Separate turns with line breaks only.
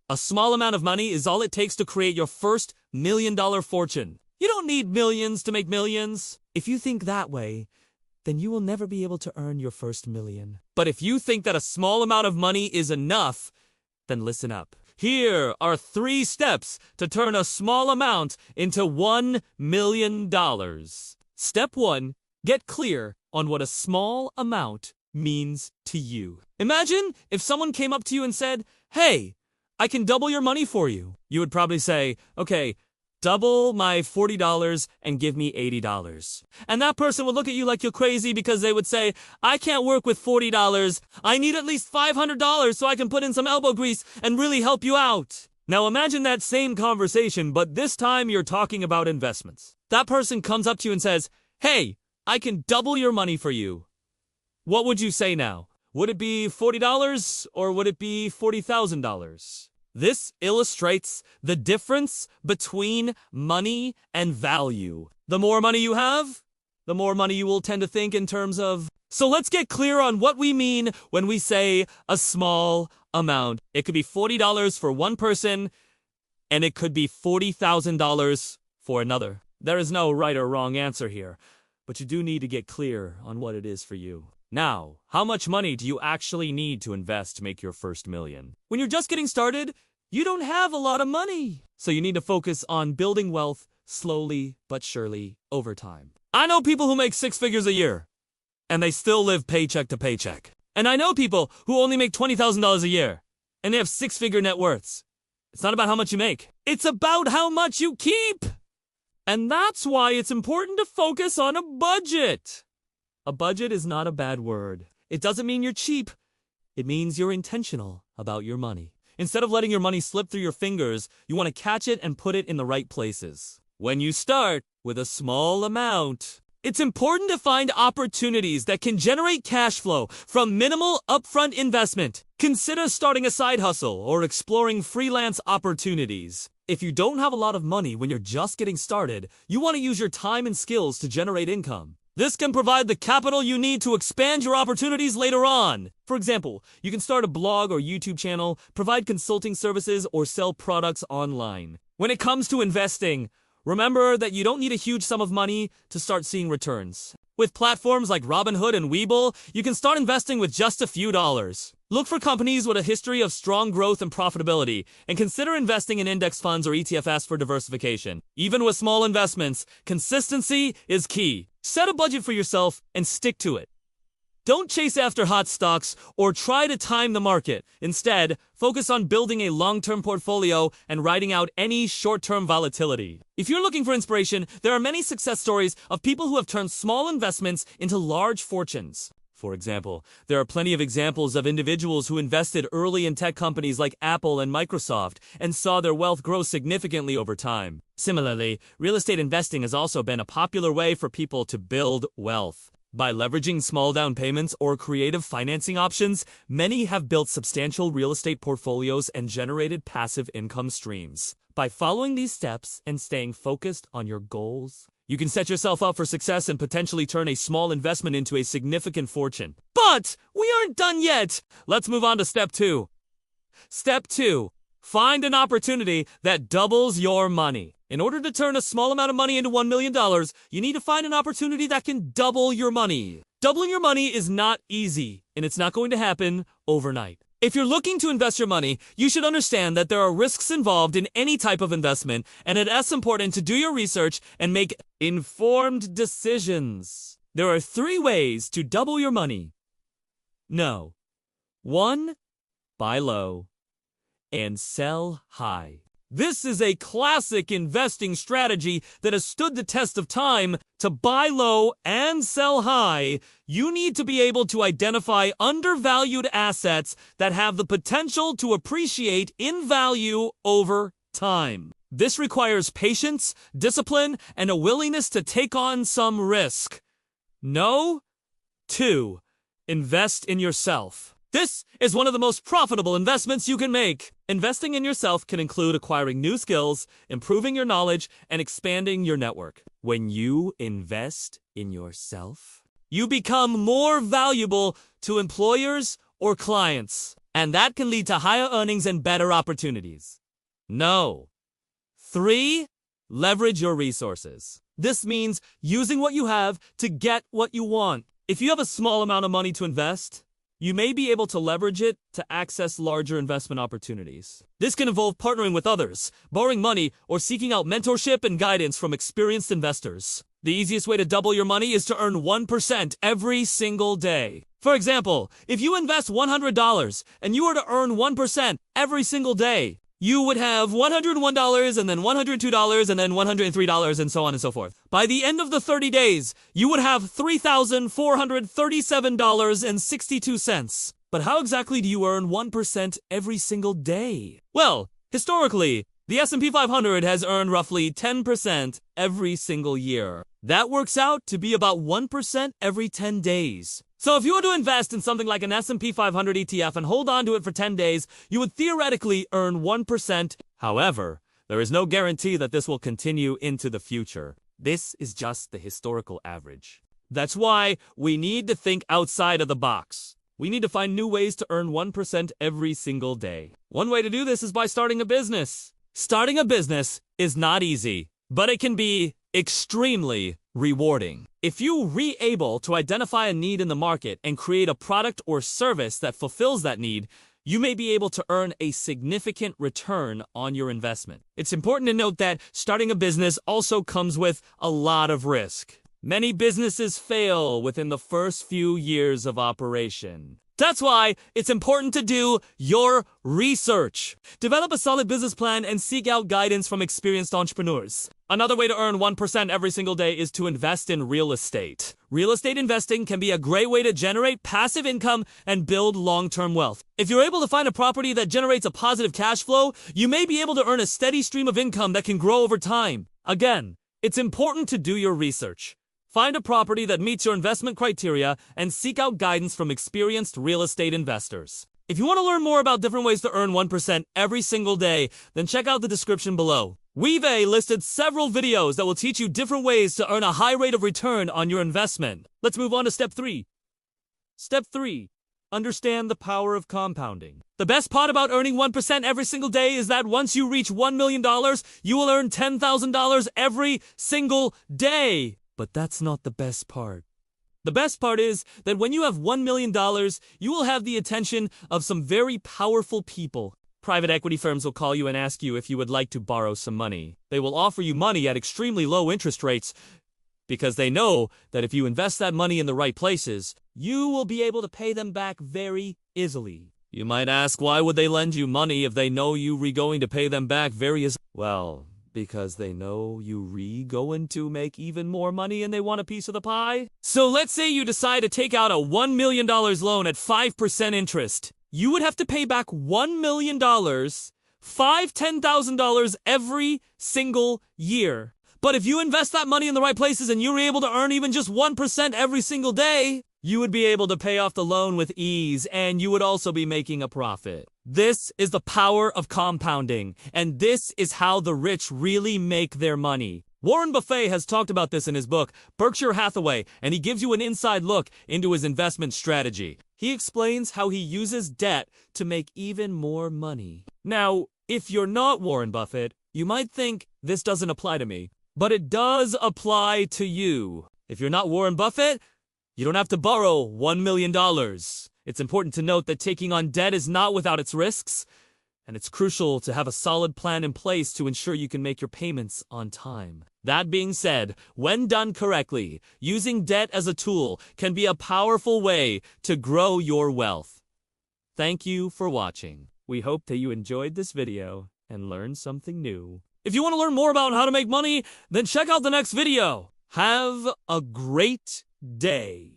A small amount of money is all it takes to create your first $1 million fortune. You don't need millions to make millions. If you think that way, then you will never be able to earn your first million. But if you think that a small amount of money is enough, then listen up. Here are 3 steps to turn a small amount into $1 million. Step 1. Get clear on what a small amount means to you. Imagine if someone came up to you and said, "Hey, I can double your money for you." You would probably say, "Okay, double my $40 and give me $80. And that person would look at you like you're crazy because they would say, "I can't work with $40. I need at least $500 so I can put in some elbow grease and really help you out." Now imagine that same conversation, but this time you're talking about investments. That person comes up to you and says, "Hey, I can double your money for you." What would you say now? Would it be $40 or would it be $40,000? This illustrates the difference between money and value. The more money you have, the more money you will tend to think in terms of. So let's get clear on what we mean when we say a small amount. It could be $40 for one person, and it could be $40,000 for another. There is no right or wrong answer here, but you do need to get clear on what it is for you. Now, how much money do you actually need to invest to make your first million? When you're just getting started, you don't have a lot of money. So you need to focus on building wealth slowly but surely over time. I know people who make 6 figures a year, and they still live paycheck to paycheck. And I know people who only make $20,000 a year, and they have 6-figure net worths. It's not about how much you make. It's about how much you keep. And that's why it's important to focus on a budget. A budget is not a bad word. It doesn't mean you're cheap. It means you're intentional about your money. Instead of letting your money slip through your fingers, you want to catch it and put it in the right places. When you start with a small amount, it's important to find opportunities that can generate cash flow from minimal upfront investment. Consider starting a side hustle or exploring freelance opportunities. If you don't have a lot of money when you're just getting started, you want to use your time and skills to generate income. This can provide the capital you need to expand your opportunities later on. For example, you can start a blog or YouTube channel, provide consulting services, or sell products online. When it comes to investing, remember that you don't need a huge sum of money to start seeing returns. With platforms like Robinhood and Webull, you can start investing with just a few dollars. Look for companies with a history of strong growth and profitability, and consider investing in index funds or ETFs for diversification. Even with small investments, consistency is key. Set a budget for yourself and stick to it. Don't chase after hot stocks or try to time the market. Instead, focus on building a long-term portfolio and riding out any short-term volatility. If you're looking for inspiration, there are many success stories of people who have turned small investments into large fortunes. For example, there are plenty of examples of individuals who invested early in tech companies like Apple and Microsoft and saw their wealth grow significantly over time. Similarly, real estate investing has also been a popular way for people to build wealth. By leveraging small down payments or creative financing options, many have built substantial real estate portfolios and generated passive income streams. By following these steps and staying focused on your goals, you can set yourself up for success and potentially turn a small investment into a significant fortune. But we aren't done yet. Let's move on to step 2. Step 2. Find an opportunity that doubles your money. In order to turn a small amount of money into $1 million, you need to find an opportunity that can double your money. Doubling your money is not easy, and it's not going to happen overnight. If you're looking to invest your money, you should understand that there are risks involved in any type of investment, and it's important to do your research and make informed decisions. There are 3 ways to double your money. No. 1. Buy low and sell high. This is a classic investing strategy that has stood the test of time. To buy low and sell high, you need to be able to identify undervalued assets that have the potential to appreciate in value over time. This requires patience, discipline, and a willingness to take on some risk. No. 2. Invest in yourself. This is one of the most profitable investments you can make. Investing in yourself can include acquiring new skills, improving your knowledge, and expanding your network. When you invest in yourself, you become more valuable to employers or clients. and that can lead to higher earnings and better opportunities. No. 3. Leverage your resources. This means using what you have to get what you want. If you have a small amount of money to invest, you may be able to leverage it to access larger investment opportunities. This can involve partnering with others, borrowing money, or seeking out mentorship and guidance from experienced investors. The easiest way to double your money is to earn 1% every single day. For example, if you invest $100 and you were to earn 1% every single day, you would have $101 and then $102 and then $103 and so on and so forth. By the end of the 30 days, you would have $3,437.62. But how exactly do you earn 1% every single day? Well, historically, the S&P 500 has earned roughly 10% every single year. That works out to be about 1% every 10 days. So if you were to invest in something like an S&P 500 ETF and hold on to it for 10 days, you would theoretically earn 1%. However, there is no guarantee that this will continue into the future. This is just the historical average. That's why we need to think outside of the box. We need to find new ways to earn 1% every single day. One way to do this is by starting a business. Starting a business is not easy, but it can be extremely rewarding. If you are able to identify a need in the market and create a product or service that fulfills that need, you may be able to earn a significant return on your investment. It's important to note that starting a business also comes with a lot of risk. Many businesses fail within the first few years of operation. That's why it's important to do your research. Develop a solid business plan and seek out guidance from experienced entrepreneurs. Another way to earn 1% every single day is to invest in real estate. Real estate investing can be a great way to generate passive income and build long-term wealth. If you're able to find a property that generates a positive cash flow, you may be able to earn a steady stream of income that can grow over time. Again, it's important to do your research. Find a property that meets your investment criteria and seek out guidance from experienced real estate investors. If you want to learn more about different ways to earn 1% every single day, then check out the description below. We've listed several videos that will teach you different ways to earn a high rate of return on your investment. Let's move on to step 3. Step 3. Understand the power of compounding. The best part about earning 1% every single day is that once you reach $1 million, you will earn $10,000 every single day. But that's not the best part. The best part is that when you have $1 million, you will have the attention of some very powerful people. Private equity firms will call you and ask you if you would like to borrow some money. They will offer you money at extremely low interest rates because they know that if you invest that money in the right places, you will be able to pay them back very easily. You might ask, why would they lend you money if they know you are going to pay them back very easily? Well, because they know you going to make even more money and they want a piece of the pie. So let's say you decide to take out a $1 million loan at 5% interest. You would have to pay back $1 million, $10,000 every single year. But if you invest that money in the right places and you're able to earn even just 1% every single day, you would be able to pay off the loan with ease, and you would also be making a profit. This is the power of compounding, and this is how the rich really make their money. Warren Buffett has talked about this in his book, Berkshire Hathaway, and he gives you an inside look into his investment strategy. He explains how he uses debt to make even more money. Now, if you're not Warren Buffett, you might think this doesn't apply to me, but it does apply to you. If you're not Warren Buffett, you don't have to borrow $1 million. It's important to note that taking on debt is not without its risks, and it's crucial to have a solid plan in place to ensure you can make your payments on time. That being said, when done correctly, using debt as a tool can be a powerful way to grow your wealth. Thank you for watching. We hope that you enjoyed this video and learned something new. If you want to learn more about how to make money, then check out the next video. Have a great day.